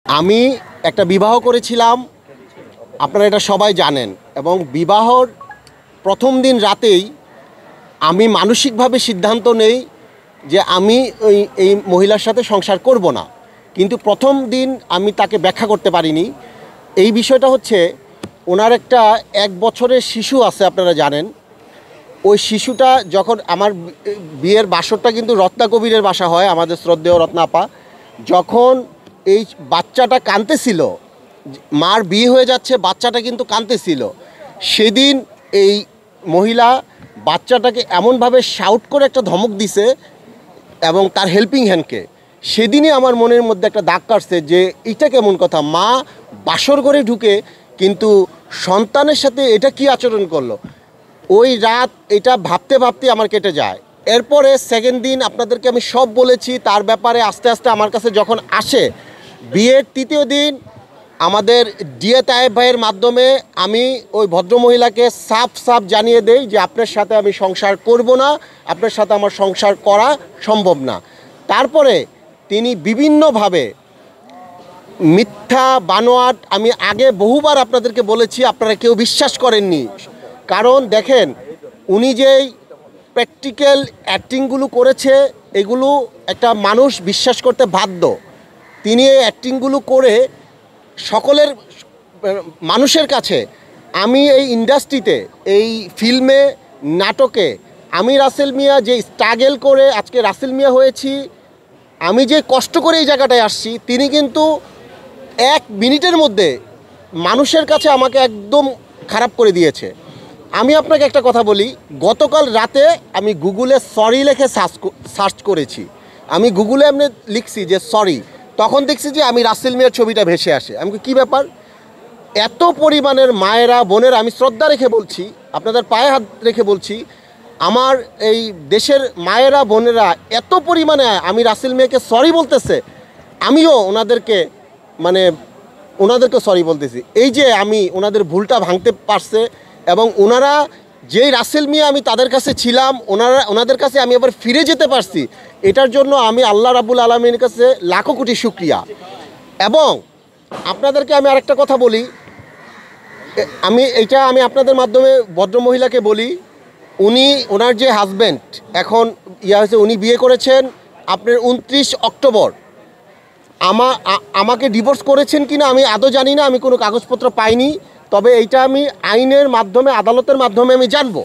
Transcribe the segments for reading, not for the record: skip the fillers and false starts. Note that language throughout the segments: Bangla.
আমি একটা বিবাহ করেছিলাম, আপনারা এটা সবাই জানেন। এবং বিবাহর প্রথম দিন রাতেই আমি মানসিকভাবে সিদ্ধান্ত নেই যে আমি এই মহিলার সাথে সংসার করব না। কিন্তু প্রথম দিন আমি তাকে ব্যাখ্যা করতে পারিনি। এই বিষয়টা হচ্ছে, ওনার একটা 1 বছরের শিশু আছে, আপনারা জানেন। ওই শিশুটা যখন আমার বিয়ের বাসরটা কিন্তু রত্না কবিরের বাসা হয়, আমাদের শ্রদ্ধেয় রত্না আপা। যখন এই বাচ্চাটা কাঁদতেছিল, মার বিয়ে হয়ে যাচ্ছে, বাচ্চাটা কিন্তু কাঁদতেছিল, সেদিন এই মহিলা বাচ্চাটাকে এমনভাবে শাউট করে একটা ধমক দিছে এবং তার হেল্পিং হ্যান্ডকে। সেদিনই আমার মনের মধ্যে একটা দাগ কাটছে যে এটা কেমন কথা, মা বাসর ঘরে ঢুকে কিন্তু সন্তানের সাথে এটা কি আচরণ করলো। ওই রাত এটা ভাবতে ভাবতে আমার কেটে যায়। এরপরে সেকেন্ড দিন আপনাদেরকে আমি সব বলেছি তার ব্যাপারে। আস্তে আস্তে আমার কাছে যখন আসে, বিয়ের 3য় দিন আমাদের ডিএ তায়েব ভাইয়ের মাধ্যমে আমি ওই ভদ্রমহিলাকে সাফ জানিয়ে দেই যে আপনার সাথে আমি সংসার করব না, আপনার সাথে আমার সংসার করা সম্ভব না। তারপরে তিনি বিভিন্নভাবে মিথ্যা বানোয়াট, আমি আগে বহুবার আপনাদেরকে বলেছি, আপনারা কেউ বিশ্বাস করেননি। কারণ দেখেন, উনি যেই প্র্যাকটিক্যাল অ্যাক্টিংগুলো করেছে, এগুলো একটা মানুষ বিশ্বাস করতে বাধ্য। তিনি এই অ্যাক্টিংগুলো করে সকলের মানুষের কাছে, আমি এই ইন্ডাস্ট্রিতে, এই ফিল্মে, নাটকে আমি রাসেল মিয়া যে স্ট্রাগল করে আজকে রাসেল মিয়া হয়েছি, আমি যে কষ্ট করে এই জায়গাটায় আসছি, তিনি কিন্তু 1 মিনিটের মধ্যে মানুষের কাছে আমাকে একদম খারাপ করে দিয়েছে। আমি আপনাকে একটা কথা বলি, গতকাল রাতে আমি গুগলে সরি লিখে সার্চ করেছি। আমি গুগলে এমনি লিখছি যে সরি, তখন দেখছি যে আমি রাসেল মিয়ার ছবিটা ভেসে আসে। আমি কি ব্যাপার, এত পরিমাণের মায়েরা বোনেরা, আমি শ্রদ্ধা রেখে বলছি, আপনাদের পায়ে হাত রেখে বলছি, আমার এই দেশের মায়েরা বোনেরা এত পরিমাণে আমি রাসেল মিয়াকে সরি বলতেছে, আমিও ওনাদেরকে সরি বলতেছি। এই যে আমি ওনাদের ভুলটা ভাঙতে পারছে, এবং ওনারা যেই রাসেল মিয়া আমি তাদের কাছে ছিলাম, ওনাদের কাছে আমি আবার ফিরে যেতে পারছি, এটার জন্য আমি আল্লাহ রাব্বুল আলামিনের কাছে লাখো কোটি শুকরিয়া। এবং আপনাদেরকে আমি আরেকটা কথা বলি, আমি আপনাদের মাধ্যমে ভদ্রমহিলাকে বলি, ওনার যে হাজব্যান্ড এখন হয়েছে, উনি বিয়ে করেছেন আপনার 29 অক্টোবর। আমাকে ডিভোর্স করেছেন কিনা আমি আদৌ জানি না, আমি কোনো কাগজপত্র পাইনি। তবে এইটা আমি আইনের মাধ্যমে, আদালতের মাধ্যমে আমি জানবো।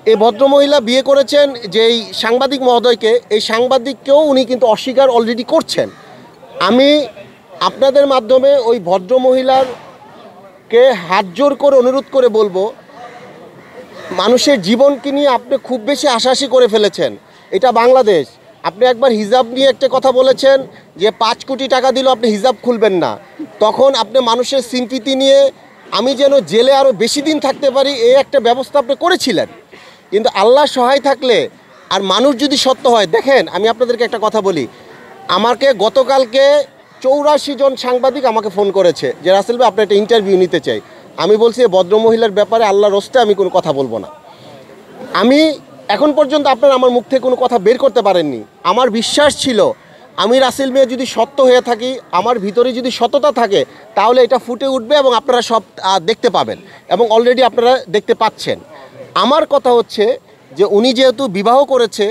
এই ভদ্রমহিলা বিয়ে করেছেন যেই সাংবাদিক মহোদয়কে, এই সাংবাদিককেও উনি কিন্তু অস্বীকার অলরেডি করছেন। আমি আপনাদের মাধ্যমে ওই ভদ্রমহিলারকে হাত জোর করে অনুরোধ করে বলবো, মানুষের জীবনকে নিয়ে আপনি খুব বেশি আশাআশি করে ফেলেছেন। এটা বাংলাদেশ। আপনি একবার হিজাব নিয়ে একটা কথা বলেছেন যে 5 কোটি টাকা দিলেও আপনি হিজাব খুলবেন না। তখন আপনি মানুষের সিম্পিতি নিয়ে আমি যেন জেলে আরও বেশি দিন থাকতে পারি, এই একটা ব্যবস্থা আপনি করেছিলেন। কিন্তু আল্লাহ সহায় থাকলে আর মানুষ যদি সত্য হয়, দেখেন আমি আপনাদেরকে একটা কথা বলি, আমাকে গতকালকে 84 জন সাংবাদিক আমাকে ফোন করেছে যে রাসেল ভাই আপনি একটা ইন্টারভিউ নিতে চাই। আমি বলছি ভদ্রমহিলার ব্যাপারে আল্লাহর রস্তে আমি কোনো কথা বলবো না। আমি এখন পর্যন্ত আপনারা আমার মুখ থেকে কোনো কথা বের করতে পারেননি। আমার বিশ্বাস ছিল আমি রাসেল মিয়া যদি সত্য হয়ে থাকি, আমার ভিতরে যদি সততা থাকে, তাহলে এটা ফুটে উঠবে এবং আপনারা সব দেখতে পাবেন, এবং অলরেডি আপনারা দেখতে পাচ্ছেন। আমার কথা হচ্ছে যে উনি যেহেতু বিবাহ করেছে,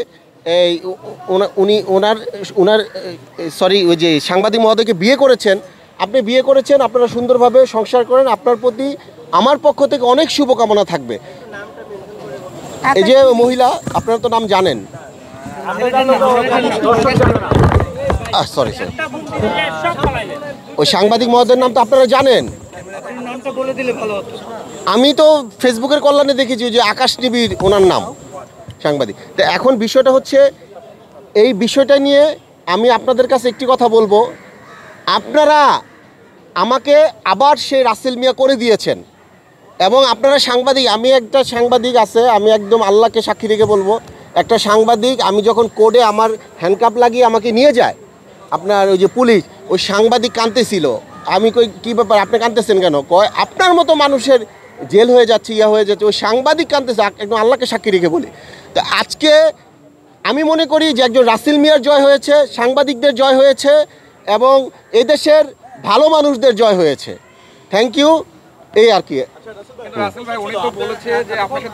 ওই যে সাংবাদিক মহোদয়কে বিয়ে করেছেন, আপনি বিয়ে করেছেন, আপনারা সুন্দরভাবে সংসার করেন, আপনার প্রতি আমার পক্ষ থেকে অনেক শুভকামনা থাকবে। এই যে মহিলা, আপনারা তো নাম জানেন, সরি ওই সাংবাদিক মহোদয়ের নাম তো আপনারা জানেন। আমি তো ফেসবুকের কল্যাণে দেখেছি যে আকাশ নিবিড় ওনার নাম, সাংবাদিক। তো এখন বিষয়টা হচ্ছে, এই বিষয়টা নিয়ে আমি আপনাদের কাছে একটি কথা বলবো, আপনারা আমাকে আবার সেই রাসেল মিয়া করে দিয়েছেন। এবং আপনারা সাংবাদিক, আমি একটা সাংবাদিক আছে, আমি একদম আল্লাহকে সাক্ষী রেখে বলবো, একটা সাংবাদিক, আমি যখন কোর্টে আমার হ্যান্ডকাপ লাগিয়ে আমাকে নিয়ে যায় আপনার ওই যে পুলিশ, ওই সাংবাদিক কাঁদতেছিল। আমি কই কী ব্যাপার, আপনি কাঁদতেছেন কেন? কয় আপনার মতো মানুষের জেল হয়ে যাচ্ছে, হয়ে যাচ্ছে। ওই সাংবাদিক কাঁদতেছে, একদম আল্লাহকে সাক্ষী রেখে বলি। তো আজকে আমি মনে করি যে একজন রাসেল মিয়ার জয় হয়েছে, সাংবাদিকদের জয় হয়েছে, এবং এদেশের ভালো মানুষদের জয় হয়েছে। থ্যাংক ইউ, এই আর কি। রাসেল ভাই উনি তো বলেছে যে আপনার সাথে